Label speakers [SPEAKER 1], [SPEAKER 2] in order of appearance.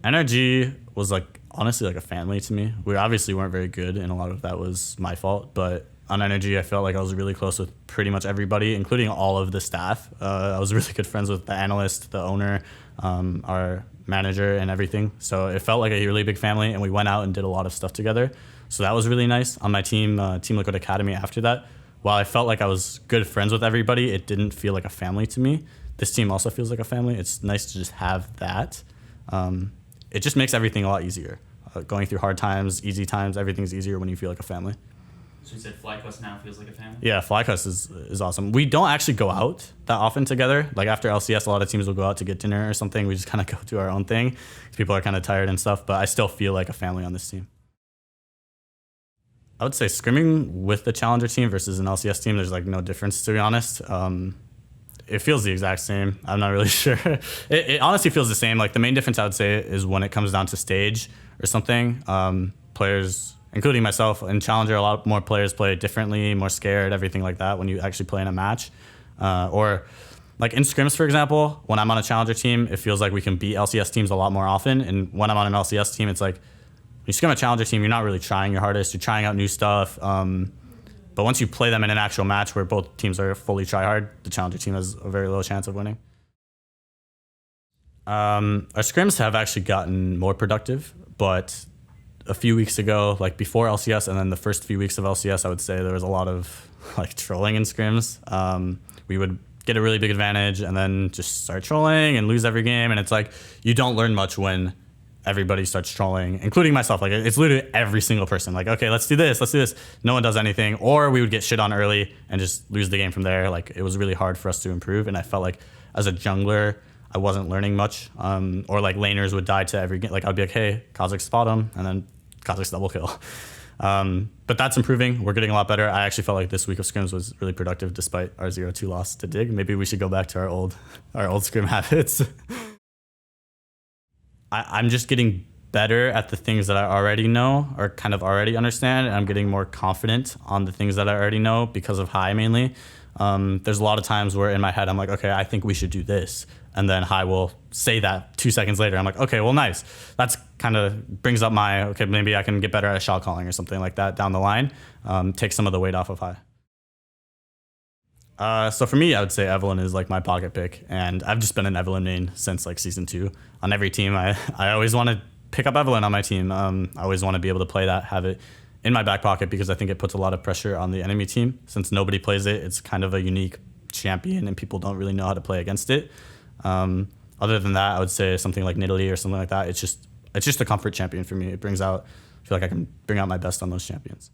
[SPEAKER 1] NRG was like honestly like a family to me. We obviously weren't very good, and a lot of that was my fault. But on NRG, I felt like I was really close with pretty much everybody, including all of the staff. I was really good friends with the analyst, the owner, our manager, and everything. So it felt like a really big family, and we went out and did a lot of stuff together. So that was really nice. On my team, Team Liquid Academy, after that, while I felt like I was good friends with everybody, it didn't feel like a family to me. This team also feels like a family. It's nice to just have that. It just makes everything a lot easier. Going through hard times, easy times, everything's easier when you feel like a family.
[SPEAKER 2] So you said FlyQuest now feels like a family?
[SPEAKER 1] Yeah, FlyQuest is awesome. We don't actually go out that often together. Like after LCS, a lot of teams will go out to get dinner or something. We just kind of go do our own thing. People are kind of tired and stuff, but I still feel like a family on this team. I would say scrimming with the challenger team versus an LCS team, there's like no difference, to be honest. It feels the exact same. I'm not really sure. It honestly feels the same. Like the main difference I would say is when it comes down to stage or something. Players, including myself, in challenger, a lot more players play differently, more scared, everything like that when you actually play in a match. Or like in scrims, for example, when I'm on a challenger team, it feels like we can beat LCS teams a lot more often. And when I'm on an LCS team, it's like when you scrim a challenger team, you're not really trying your hardest. You're trying out new stuff. But once you play them in an actual match where both teams are fully try hard, the challenger team has a very low chance of winning. Our scrims have actually gotten more productive, but a few weeks ago, like before LCS and then the first few weeks of LCS, I would say there was a lot of like trolling in scrims. We would get a really big advantage and then just start trolling and lose every game. And it's like, you don't learn much when everybody starts trolling, including myself. Like it's literally every single person. Like, okay, let's do this. No one does anything. Or we would get shit on early and just lose the game from there. Like it was really hard for us to improve. And I felt like as a jungler, I wasn't learning much. Or like laners would die to every game. Like I'd be like, hey, Kha'Zix spot him, and then Kha'Zix double kill. But that's improving. We're getting a lot better. I actually felt like this week of scrims was really productive despite our 0-2 loss to Dig. Maybe we should go back to our old scrim habits. I'm just getting better at the things that I already know or kind of already understand, and I'm getting more confident on the things that I already know because of High mainly. There's a lot of times where in my head I'm like, okay, I think we should do this. And then High will say that 2 seconds later. I'm like, okay, well, nice. That's kind of brings up my, okay, maybe I can get better at shot calling or something like that down the line. Take some of the weight off of High. So for me, I would say Evelyn is like my pocket pick, and I've just been an Evelyn main since like season 2. On every team, I always want to pick up Evelyn on my team. I always want to be able to play that, have it in my back pocket, because I think it puts a lot of pressure on the enemy team. Since nobody plays it, it's kind of a unique champion, and people don't really know how to play against it. Other than that, I would say something like Nidalee or something like that. It's just a comfort champion for me. It brings out, I feel like I can bring out my best on those champions.